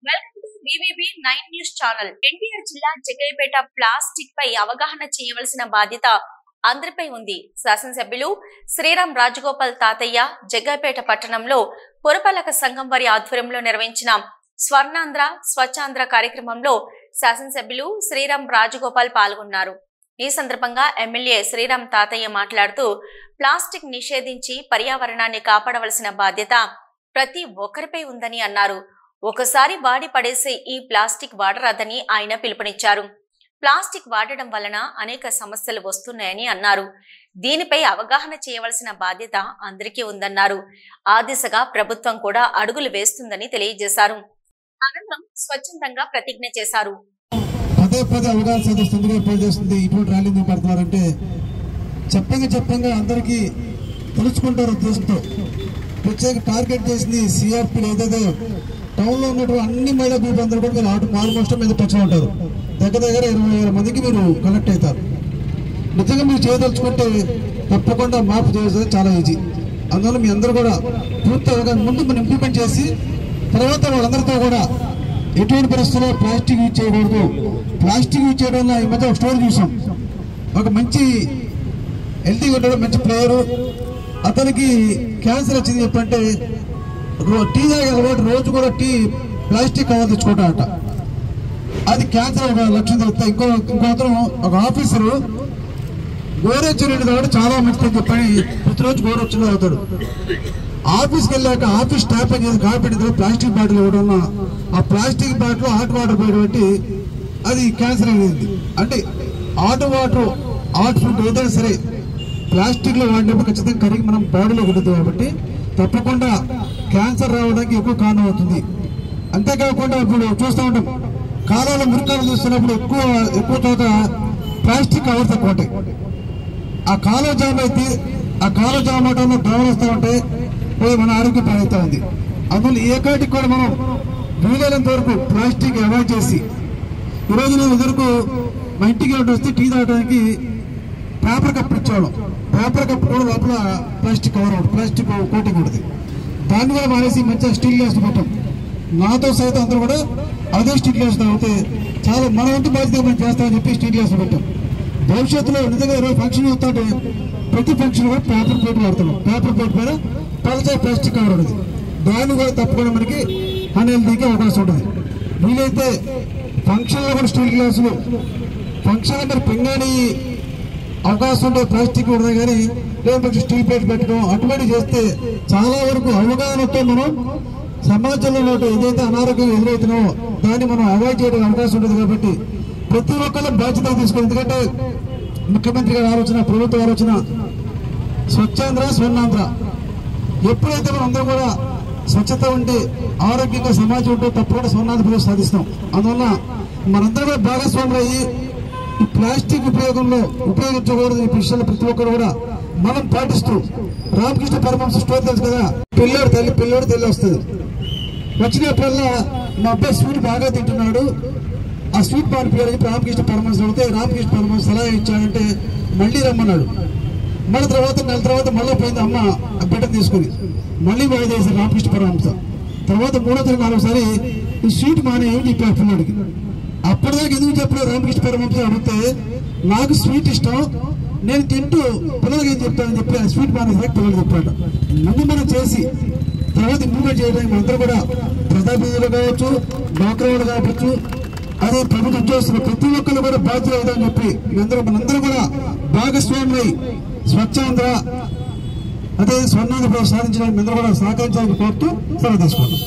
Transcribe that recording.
Welcome to BVB 9 news channel. NTR జిల్లా Jaggayyapeta plastic పై అవగాహన చేయవలసిన బాధ్యత అందరిపై ఉంది. శాసనసభ్యులు శ్రీరామ్ రాజగోపాల్ తాతయ్య జగ్గయ్యపేట పట్టణంలో పురపాలక సంఘం వారి ఆధ్వర్యంలో నిర్వహించిన స్వర్ణాంధ్ర స్వచ్ఛాంధ్ర కార్యక్రమంలో శాసనసభ్యులు శ్రీరామ్ రాజగోపాల్ పాల్గొన్నారు. ఈ సందర్భంగా ఎమ్మెల్యే శ్రీరామ్ తాతయ్య మాట్లాడుతూ ప్లాస్టిక్ నిషేధించి పర్యావరణాన్ని కాపాడవలసిన బాధ్యత ప్రతి ఒక్కరిపై ఉందని అన్నారు. ఒకసారి వాడి పడేసే ఈ ప్లాస్టిక్ వాడరాదని ఆయన పిలుపునిచ్చారు. ప్లాస్టిక్ వాడడం వలన అనేక సమస్యలు వస్తున్నాయని అన్నారు. దీనిపై అవగాహన చేయవలసిన బాధ్యత అందరికీ ఉందన్నారు. ఆ దిశగా ప్రభుత్వం కూడా అడుగులు వేస్తుందని తెలియజేశారు. అనంతరం స్వచ్ఛందంగా ప్రతిజ్ఞ చేశారు. చెప్పంగా అందరికీ తెలుసుకుంటారు ఉద్దేశంతో ప్రత్యేక టార్గెట్ చేసింది సిఆర్పీ. ఏదైతే టౌన్ లో ఉన్నటువంటి అన్ని మహిళా గ్రూప్ అందరూ కూడా మీరు ఆల్మోస్ట్ మీద టచ్ ఉంటారు. దగ్గర 20,000 మందికి మీరు కనెక్ట్ అవుతారు. నిజంగా మీరు చేయదలుచుకుంటే తప్పకుండా మార్పు చేసేది చాలా ఈజీ. అందువల్ల మీ అందరూ కూడా పూర్తిగా ముందు మనం ఇంప్లిమెంట్ చేసి తర్వాత వాళ్ళందరితో కూడా ఎటువంటి పరిస్థితుల్లో ప్లాస్టిక్ యూజ్ చేయకూడదు. ప్లాస్టిక్ యూజ్ చేయడం వల్ల ఈ మధ్య ఒక స్టోరీ చూసాం. ఒక మంచి హెల్తీగా ఉండడం మంచి ప్లేయరు, అతనికి క్యాన్సర్ వచ్చింది. చెప్పంటే టీ తాగే అలవాటు, రోజు కూడా టీ ప్లాస్టిక్ కవర్ తెచ్చుకుంటాడట. అది క్యాన్సర్ ఒక లక్షణం తెలుస్తాయి. ఇంకొకరు ఒక ఆఫీసరు గోరొచ్చిన కాబట్టి చాలా మంచిదని చెప్పని ప్రతిరోజు గోరొచ్చిన అవుతాడు. ఆఫీస్కి వెళ్ళాక ఆఫీస్ స్టాఫ్ చేసి కాపాడిన ప్లాస్టిక్ బాటిల్ ఇవ్వడం, ఆ ప్లాస్టిక్ బాటిల్ హాట్ వాటర్ పోయడం అది క్యాన్సర్ అయింది. అంటే హాట్ వాటర్ హాట్ ఫుడ్ ఏదైనా సరే ప్లాస్టిక్ లో వాడినప్పుడు ఖచ్చితంగా కరిగి మనం బాడీలో ఉంటుంది. కాబట్టి తప్పకుండా క్యాన్సర్ రావడానికి ఎక్కువ కారణం అవుతుంది. అంతేకాకుండా ఇప్పుడు చూస్తూ ఉంటాం, కాలాల మురికాలు చూస్తున్నప్పుడు ఎక్కువ చోట ప్లాస్టిక్ కవర్స్ ఎక్కువ ఉంటాయి. ఆ కాలువ జామ్ అయితే ఆ కాలువ జామ్ అవడంలో దోమలు వస్తూ ఉంటే పోయి మన ఆరోగ్యం పాడవుతూ ఉంది. అందువల్ల ఏ కాటికి కూడా మనం వీలైనంత వరకు ప్లాస్టిక్ అవాయిడ్ చేసి, ఈరోజు నేను వరకు మా ఇంటికి వస్తే టీ తాగడానికి పేపర్ కప్ ఇచ్చేవాళ్ళం. పేపర్ కప్ కూడా లోపల ప్లాస్టిక్ కవర్ ఉంటుంది, ప్లాస్టిక్ కోటింగ్ ఉంటుంది. దాన్ని కూడా మానేసి మంచిగా స్టీల్ గ్లాస్ పెట్టాం. నాతో సైతం అందరూ కూడా అదే స్టీల్ గ్లాస్ తాగితే చాలా మన వంతు బాధ్యత మనం చేస్తామని చెప్పి స్టీల్ గ్లాస్ పెట్టాం. భవిష్యత్తులో నిజంగా ఈరోజు ఫంక్షన్ అవుతుంటే ప్రతి ఫంక్షన్ కూడా పేపర్ ప్లేట్ వాడుతున్నాం. పేపర్ ప్లేట్ మీద పలచే ప్లాస్టిక్ కవర్ ఉంటుంది. దాన్ని కూడా తప్పకుండా మనకి అన్హెల్తీకి అవకాశం ఉంటుంది. వీలైతే ఫంక్షన్లో కూడా స్టీల్ గ్లాసులు, ఫంక్షన్ మరి పింగాని అవకాశం ఉంటే ప్లాస్టిక్ ఉండదు, కానీ లేకపోతే స్టీల్ ప్లేట్ పెట్టడం అటువంటి చేస్తే చాలా వరకు అవగాహనతో మనం సమాజంలో ఏదైతే అనారోగ్యం ఎదురవుతున్నామో దాన్ని మనం అవాయిడ్ చేయడానికి అవకాశం ఉంటుంది. కాబట్టి ప్రతి ఒక్కరు బాధ్యత తీసుకోవాలి. ఎందుకంటే ముఖ్యమంత్రి గారి ఆలోచన, ప్రభుత్వ ఆలోచన స్వచ్ఛాంధ్ర స్వర్ణాంధ్ర. ఎప్పుడైతే మనం అందరూ కూడా స్వచ్ఛత ఉండి ఆరోగ్యంగా సమాజం ఉంటే తప్పకుండా స్వర్ణాంధ్ర సాధిస్తాం. అందువల్ల మనందరూ కూడా భాగస్వాములు అయ్యి ఈ ప్లాస్టిక్ ఉపయోగించకూడదు ఈ విషయాలు ప్రతి ఒక్కరు కూడా మనం పాటిస్తూ, రామకృష్ణ పరమహంస స్టోరీ తెలుసు కదా, పిల్లోడు తల్లి వస్తుంది. వచ్చినప్పుడల్లా మా అబ్బాయి స్వీట్ బాగా తింటున్నాడు, ఆ స్వీట్ మానిపించాలని రామకృష్ణ పరమహంస అడిగితే రామకృష్ణ పరమహంస సలహా ఇచ్చాడంటే మళ్ళీ రమ్మన్నాడు. మళ్ళీ తర్వాత నెల తర్వాత మళ్ళీ పోయింది అమ్మ ఆ బిడ్డను తీసుకుని మళ్ళీ వాయిదా వేశారు రామకృష్ణ పరమహంస. తర్వాత 3-4సారి ఈ స్వీట్ మానే ఏమి చెప్పారు పిల్లడికి. అప్పటిదాకా ఎందుకు చెప్పలేదు రామకృష్ణ పరమహంస అడిగితే, నాకు స్వీట్ ఇష్టం, నేను తింటూ పిల్లలకి ఏం చెప్తానని చెప్పి ఆ స్వీట్ మానేసి పిల్లలు చెప్పాడు. ముందు మనం చేసి తర్వాత ఇంప్లిమెంట్ చేయడానికి అందరూ కూడా ప్రజాప్రతినిధులు కావచ్చు, డాక్టర్లు కావచ్చు, అదే ప్రభుత్వ ఉద్యోగస్తులు ప్రతి ఒక్కరు కూడా బాధ్యత అవుతుందని చెప్పి మనందరూ కూడా భాగస్వామ్యై స్వచ్ఛాంధ్ర అదే స్వర్ణాంధ్ర సాధించడానికి అందరూ కూడా సహకరించాలని కోరుతూ సెలవు తీసుకుంటాం.